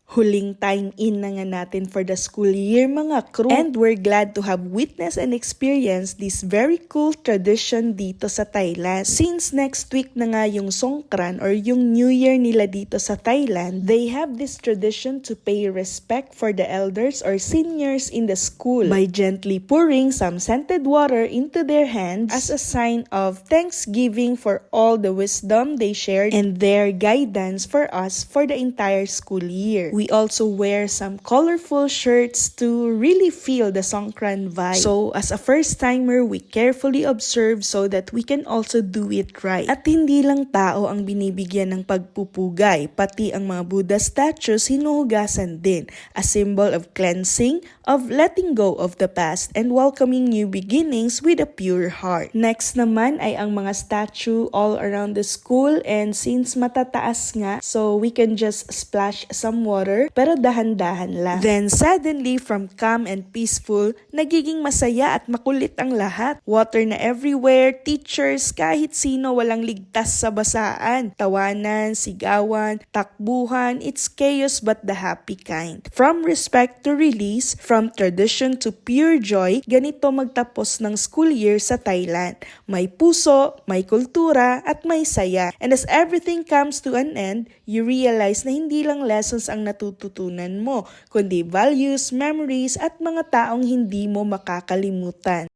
Huling time in na nga natin for the school year mga crew. And we're glad to have witnessed and experienced this very cool tradition dito sa Thailand. Since next week na nga yung Songkran or yung New Year nila dito sa Thailand, they have this tradition to pay respect for the elders or seniors in the school by gently pouring some scented water into their hands as a sign of thanksgiving for all the wisdom they shared and their guidance for us for the entire school year. We also wear some colorful shirts to really feel the Songkran vibe. So as a first timer, we carefully observe so that we can also do it right. At hindi lang tao ang binibigyan ng pagpupugay, pati ang mga Buddha statues hinuhugasan din, a symbol of cleansing, of letting go of the past and welcoming new beginnings with a pure heart. Next naman ay ang mga statue all around the school, and since matataas nga, so we can just splash some water pero dahan-dahan lang. Then suddenly, from calm and peaceful, nagiging masaya at makulit ang lahat. Water na everywhere, teachers, kahit sino walang ligtas sa basaan. Tawanan, sigawan, takbuhan, it's chaos but the happy kind. From respect to release, from tradition to pure joy, ganito magtapos ng school year sa Thailand. May puso, may kultura, at may saya. And as everything comes to an end, you realize na hindi lang lessons ang natututunan mo, kundi values, memories, at mga taong hindi mo makakalimutan.